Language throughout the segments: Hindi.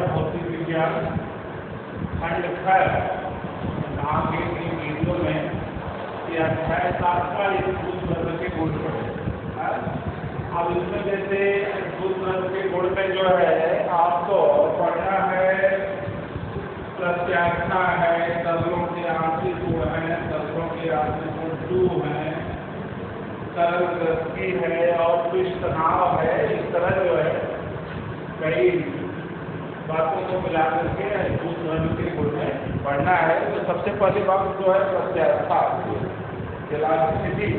भौतिक विज्ञान खंड 6 आगे की वीडियो में ये अध्याय 7 का भूत वर्ग के गुण पढ़े। अब इसमें जैसे भूत वर्ग के गुण में जो है आपको पढ़ना है प्रत्याख्या है, तरलों के आंशिक गुण है, तरलों के आंशिक गुण 2 है, सरल दृष्टि है और पृष्ठनाव है। इस तरह जो है कई बातों को मिला करके भूत वर्ग के गुण में पढ़ना है। तो सबसे पहली बात जो है प्रत्याख्या स्थिति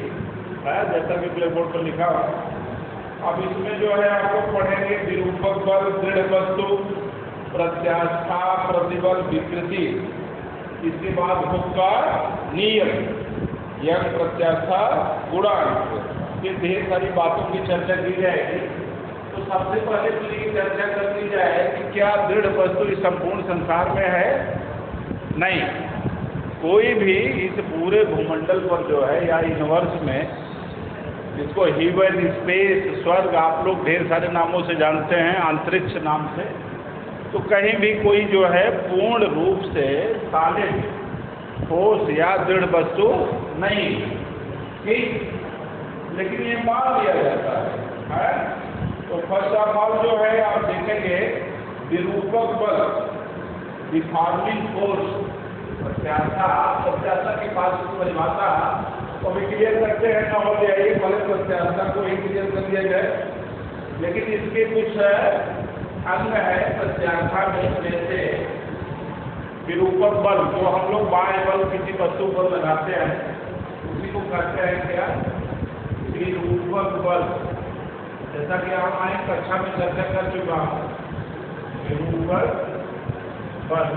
है, जैसा कि ब्लैक बोर्ड पर लिखा हुआ। अब इसमें जो है आपको पढ़ेंगे विरूपक बल, दृढ़ वस्तु, प्रत्याख्या, प्रतिबल, विकृति। इसके बाद हुक्का नियम, यह प्रत्याख्या, गुणांक, ये ढेर सारी बातों की चर्चा की जाएगी। तो सबसे पहले तो ये चर्चा कर ली जाए कि क्या दृढ़ वस्तु इस संपूर्ण संसार में है? नहीं, कोई भी इस पूरे भूमंडल पर जो है या यूनिवर्स में, जिसको हीवन, स्पेस, स्वर्ग आप लोग ढेर सारे नामों से जानते हैं, अंतरिक्ष नाम से, तो कहीं भी कोई जो है पूर्ण रूप से सॉलिड ठोस या दृढ़ वस्तु नहीं, ठीक। लेकिन ये मान लिया जाता है। तो फर्स्ट ऑफ ऑल जो है आप देखेंगे विरूपक बल, डिफॉर्मिंग फोर्स, प्रत्याख्या के पास परिभाषा तो अभी क्लियर करते हैं ना, हो जाइए पहले प्रत्याख्या को ही क्लियर कर दिया जाए। लेकिन इसके कुछ अंग है प्रत्याख्या में, जैसे विरूपक बल जो हम लोग बाएं बल किसी वस्तु पर लगाते हैं उसी को कहते हैं क्या? विरूपक बल। जैसा कि आप आए कक्षा में चर्चा कर चुका हूँ, विरूपक बल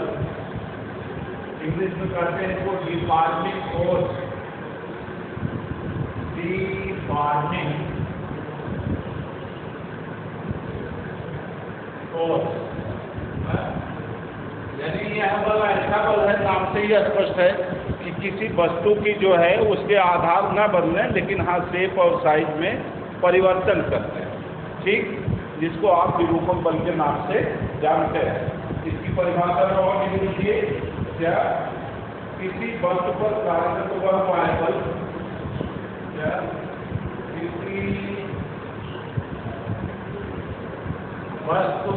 इंग्लिश में कहते हैं इसको डिफॉर्मिंग फोर्स, डिफॉर्मिंग फोर्स। यानी यह बल ऐसा बल है, नाम से ही स्पष्ट है कि किसी वस्तु की जो है उसके आधार न बदलें, लेकिन हाँ शेप और साइज में परिवर्तन करते हैं, ठीक, जिसको आप विरूपक बल के नाम से जानते हैं। इसकी परिभाषा में और लिख लीजिए, क्या किसी वस्तु पर कार्यरत हुआ पाए बल, क्या किसी वस्तु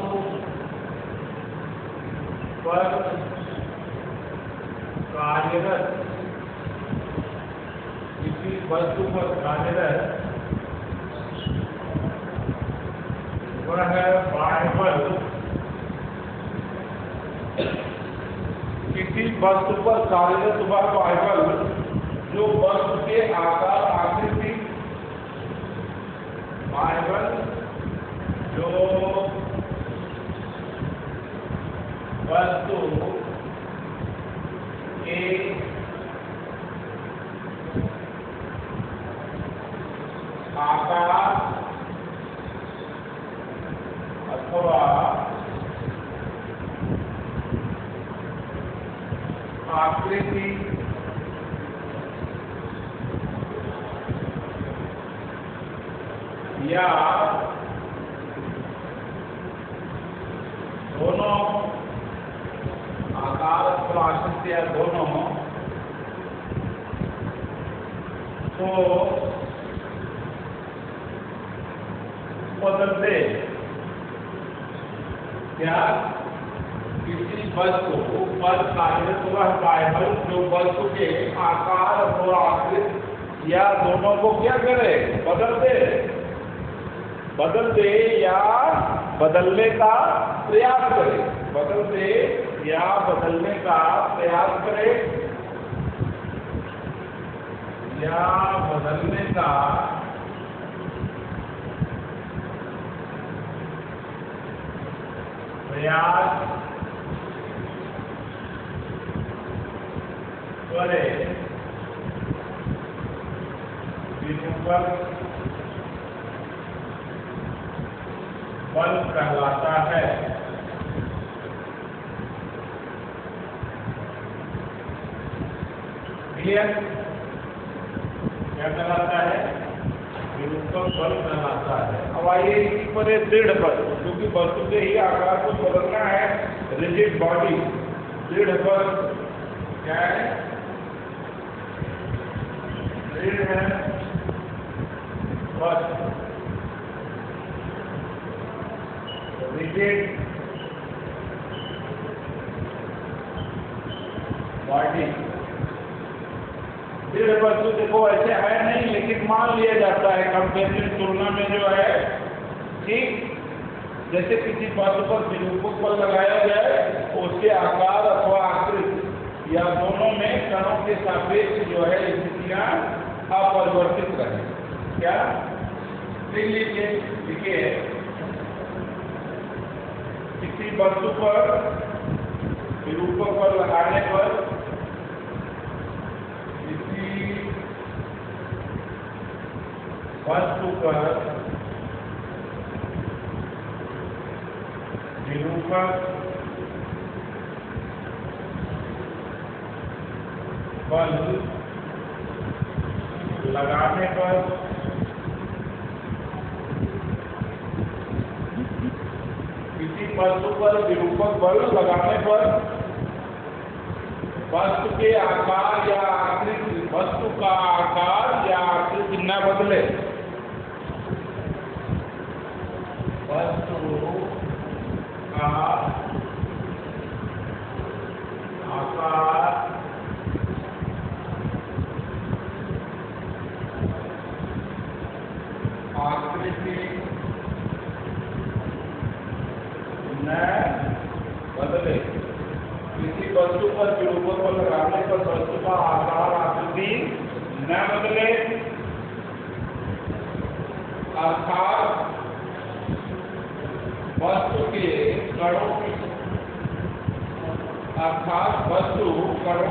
पर कार्यरत, किसी वस्तु पर कार्यरत वह बाह्य बल, किसी वस्तु पर कार्यरत हुआ बाह्य बल जो वस्तु के आकार, आकृति, बाह्य बल जो वस्तु के आकार अथवा आकृति या दोनों, आकार अथवा आकृति या दोनों, तो बदलते, क्या किसी वस्तु पर कार्यरत हुआ बाह्य बल जो वस्तु के आकार और आकृति या दोनों को क्या करे? बदल दे या बदलने का प्रयास करे, बदल दे या बदलने का प्रयास करे, या बदलने का प्रयास करे, विरूपक बल कहलाता है। क्लियर? क्या कहलाता है? विरूपक विरूपक बल कहलाता है। अब आइए इसी पर है दृढ़ बल, क्योंकि वस्तु के ही आकार को बदलना है, रिजिड बॉडी। दृढ़ बल क्या है? दृढ़ है बल, रिजिड बॉडी। दृढ़ वस्तु देखो ऐसे है नहीं, लेकिन मान लिया जाता है कंपेरिजन तुलना में जो है, ठीक। जैसे किसी वस्तु पर विरूपक बल लगाया जाए, उसके आकार अथवा आकृति या दोनों में कणों के सापेक्ष जो है स्थितियां अपरिवर्तित रहे। क्या लिखिए? लिखिए, किसी वस्तु पर विरूपक बल लगाने पर वस्तु पर विरूपक बल लगाने पर किसी वस्तु पर विरूपक बल लगाने पर वस्तु के आकार या आकृति, वस्तु का आकार या आकृति न बदले। वस्तु का आकार आकृति न बदले। किसी वस्तु पर विरूपक बल लगाने पर वस्तु का आकार आकृति न बदले, अर्थात वस्तु के कणों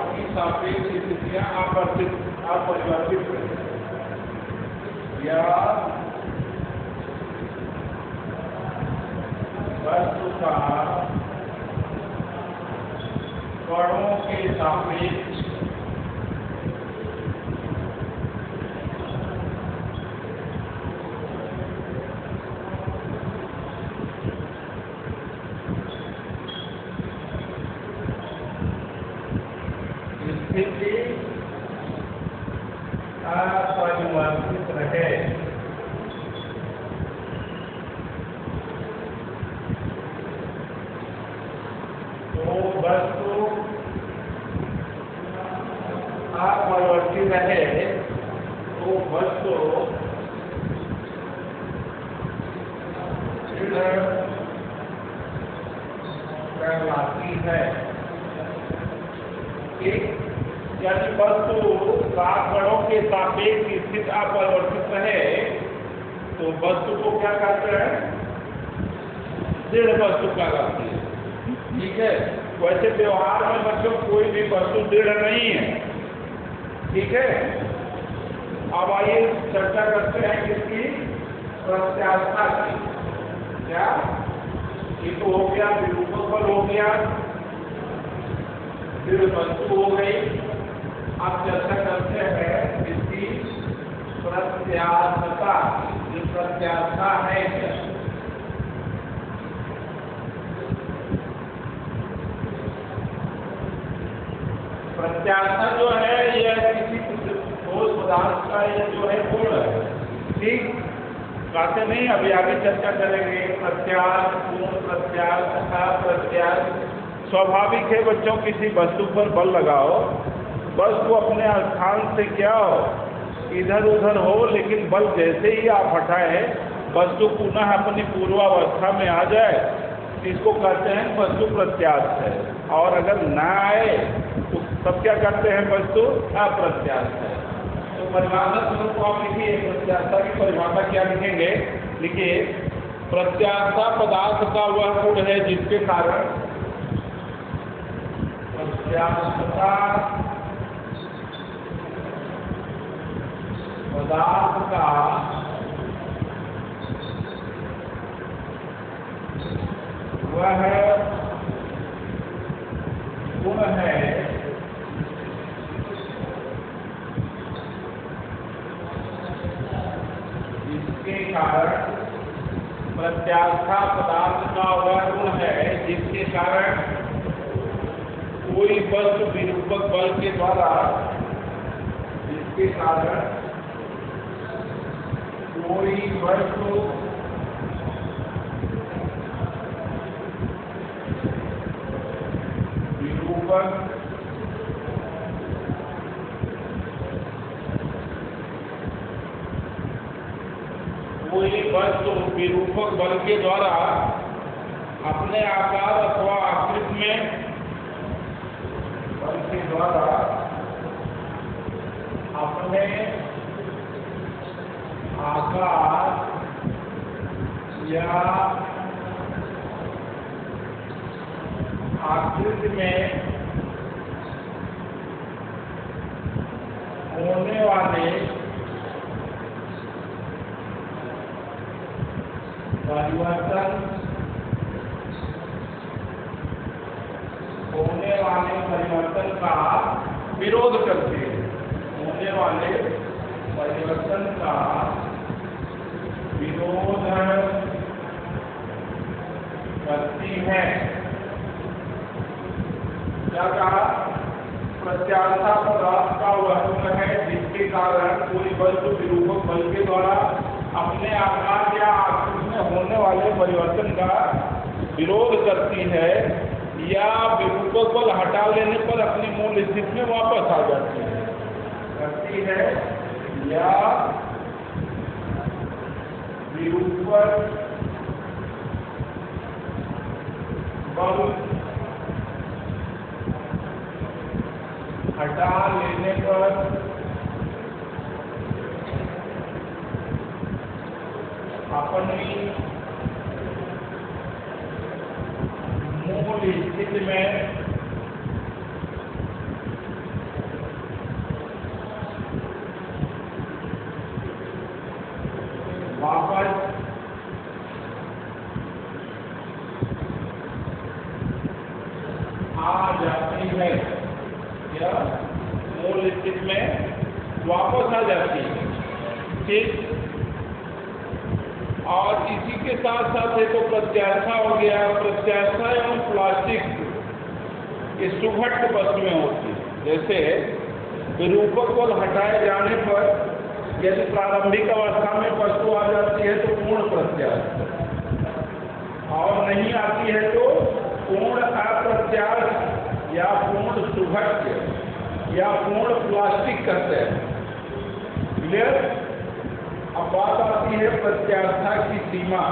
की सापेक्ष स्थितियां अपरिवर्तित रहे, या वस्तु का कणों के सापेक्ष स्थिति अपरिवर्तित रहे। तो वस्तु अपरिवर्तित रहे तो वस्तु कहलाती है। यदि वस्तु का कणों के सापेक्ष स्थिति अपरिवर्तित रहे तो वस्तु को क्या कहते हैं? दृढ़ वस्तु कहलाती है। ठीक है। वैसे व्यवहार में बच्चों कोई भी वस्तु दृढ़ नहीं है। ठीक है। अब आइए चर्चा करते हैं किसकी? प्रत्यास्था की। क्या? ये तो हो गया विरूपक बल, हो गया दृढ़ वस्तु हो गई। अब चर्चा करते हैं इसकी प्रत्यास्थता। ये प्रत्यास्था है क्या? प्रत्यास्था जो है यह किसी ठोस पदार्थ का ये जो है गुण है। ठीक, कहते नहीं, अभी आगे चर्चा करेंगे। प्रत्यास्थ, गुण, प्रत्यास्थ, अप्रत्यास्थ। स्वाभाविक है बच्चों, किसी वस्तु पर बल लगाओ, वस्तु अपने स्थान से क्या हो, इधर उधर हो, लेकिन बल जैसे ही आप हटाए वस्तु पुनः अपनी पूर्वावस्था में आ जाए, इसको कहते हैं वस्तु प्रत्यास्थ है। और अगर ना आए तो तब क्या करते हैं? वस्तु अप्रत्यास्थ है। तो परिभाषा स्वरूप आप लिखिए, प्रत्यास्था की परिभाषा क्या लिखेंगे? लिखिए, प्रत्यास्था पदार्थ का वह गुण है जिसके कारण प्रत्यास्थता पदार्थ का वह गुण है जिसके ऐसा पदार्थ का वह गुण है जिसके कारण कोई वस्तु विरूपक बल के द्वारा, जिसके कारण कोई वस्तु विरूपक बल के द्वारा अपने आकार अथवा आकृति में, बल के द्वारा अपने आकार या आकृति में होने वाले परिवर्तन का विरोध करते हैं, होने वाले परिवर्तन का विरोध करती है। क्या कहा? प्रत्याशा पदार्थ का वह गुण है जिसके कारण कोई वस्तु विरूपक बल के द्वारा अपने आकार या आकृति में होने वाले परिवर्तन का विरोध करती है, या विरूपक बल हटा लेने पर अपनी मूल स्थिति में वापस आ जाती है, करती है, या विरूपक बल हटा लेने पर अपनी मूल स्थिति में वापस आ जाती है, या मूल स्थिति में वापस आ जाती है। ठीक। और इसी के साथ साथ एक तो प्रत्याशा हो गया। प्रत्याशा एवं प्लास्टिक ये सुघट्ट वस्तुएं होती है। जैसे विरूपक बल हटाए जाने पर यदि प्रारंभिक अवस्था में वस्तु आ जाती है तो पूर्ण प्रत्याश, और नहीं आती है तो पूर्ण अप्रत्याश या पूर्ण सुघट्ट या पूर्ण प्लास्टिक कहते हैं। क्लियर? अब बात आती है प्रत्याशा की सीमा,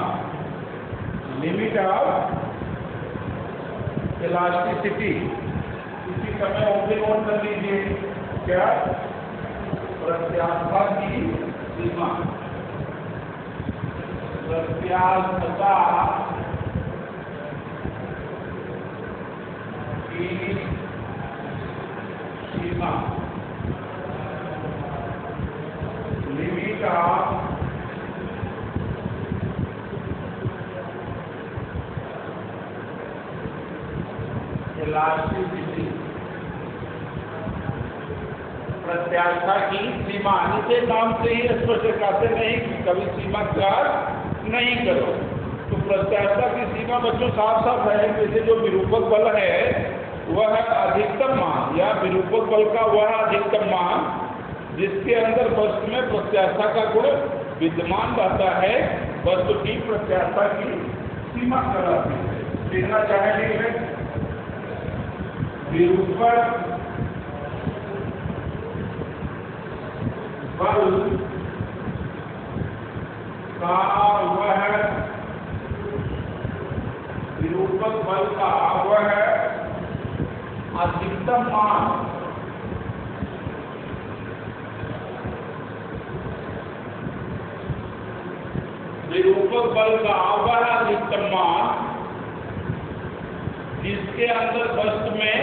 लिमिट ऑफ इलास्टिसिटी। इसी समय ओपन नोट कर लीजिए, क्या? प्रत्याशा की सीमा, प्रत्याशा की सीमा, लिमिट ऑफ इलास्टिसिटी। प्रत्याशा की सीमा, इसे नाम से ही स्पष्ट कहते नहीं कि कभी सीमा त्याग नहीं करो। तो प्रत्याशा की सीमा बच्चों साफ साफ है। जैसे जो विरूपक बल है वह अधिकतम मान, या विरूपक बल का वह अधिकतम मान जिसके अंदर वस्तु में प्रत्याशा का गुण विद्यमान रहता है, वस्तु की प्रत्याशा की सीमा कहलाती है। देखना चाहेंगे विरूपक बल का वह, विरूपक बल का वह अधिकतम मान विरूपक बल का वह अधिकतम मान जिसके अंदर वस्तु में,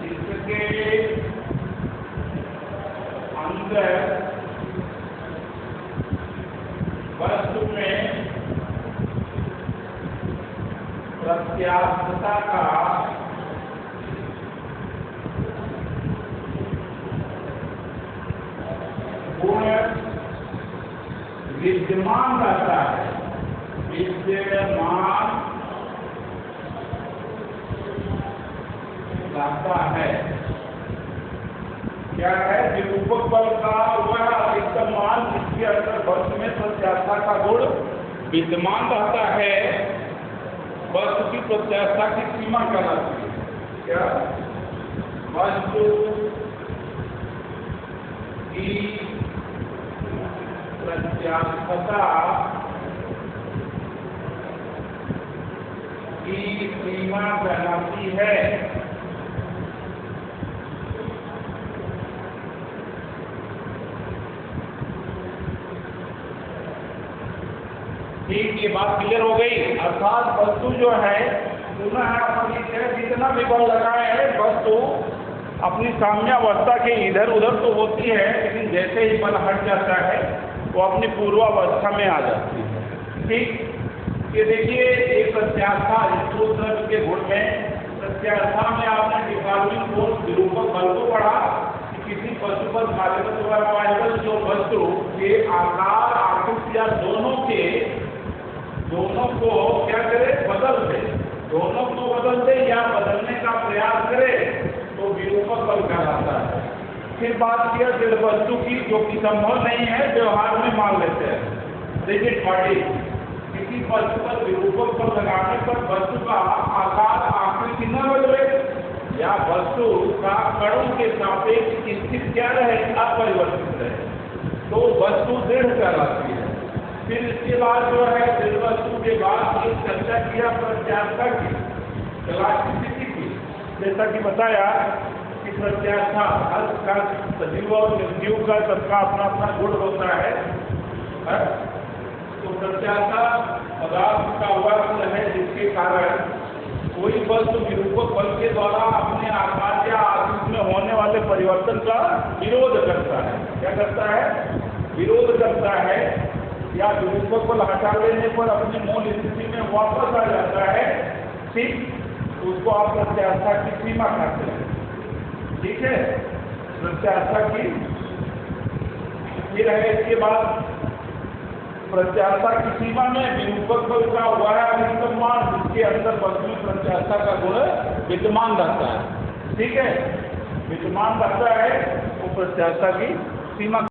जिसके अंदर वस्तु में प्रत्याशा का गुण विद्यमान विद्यमान रहता है, विद्यमान रहता है। क्या है? विरूपक बल का वह अधिकतम मान जिसके अंदर वस्तु में प्रत्याशा का गुण विद्यमान रहता है, वस्तु की प्रत्याशा की सीमा कहलाती है। क्या? वस्तु की प्रत्याशा की सीमा कहलाती है। ठीक, ये बात क्लियर हो गई। अर्थात वस्तु जो है पुनः जितना भी बल लगाए है, वस्तु अपनी साम्यावस्था के इधर उधर तो होती है, लेकिन जैसे ही बल हट जाता है वो अपनी पूर्वावस्था में आ जाती है। ठीक, ये देखिए एक प्रत्याशा स्रोत द्रव्य के गुण में प्रत्याशा में आपने डिफॉर्मिंग फोर्स विरूपक बल को पढ़ा कि किसी वस्तु पर कार्यबल जो वस्तु के आकार आकृति या दोनों को क्या करे? बदल दे, दोनों को बदल दे या बदलने का प्रयास करे तो विरूपक बल कहलाता है। फिर बात किया जड़ वस्तु की, जो कि संभव नहीं है, व्यवहार में मान लेते हैं। देखिए बॉडी, किसी वस्तु पर विरूपक बल लगाने पर वस्तु का आकार आकृति न बदले या वस्तु का कणों के सापेक्ष स्थिति क्या रहे? अपरिवर्तित रहे, तो वस्तु दृढ़ कहलाती है। फिर इसके बाद जो है दृढ़ वस्तु के बाद एक चर्चा किया प्रत्याशा की, प्लास्टिसिटी की। जैसा कि बताया कि प्रत्याशा हर का सजीव और निर्जीव का सबका अपना अपना गुण होता है। तो प्रत्याशा पदार्थ का वर्ग है जिसके कारण कोई वस्तु विरूपक बल के द्वारा अपने आकार या आकृति में होने वाले परिवर्तन का विरोध करता है। क्या करता है? विरोध करता है, या विरूपक बल हटा लेने पर अपनी मूल स्थिति में वापस आ जाता है। ठीक, उसको आप प्रत्याशा की सीमा कहते हैं। ठीक है, प्रत्याशा की। फिर है इसके बाद प्रत्याशा की सीमा में विरूपक बल का वह अधिकतम मान जिसके अंदर वस्तु में प्रत्याशा का गुण विद्यमान रहता है। ठीक है, विद्यमान रहता है वो प्रत्याशा की सीमा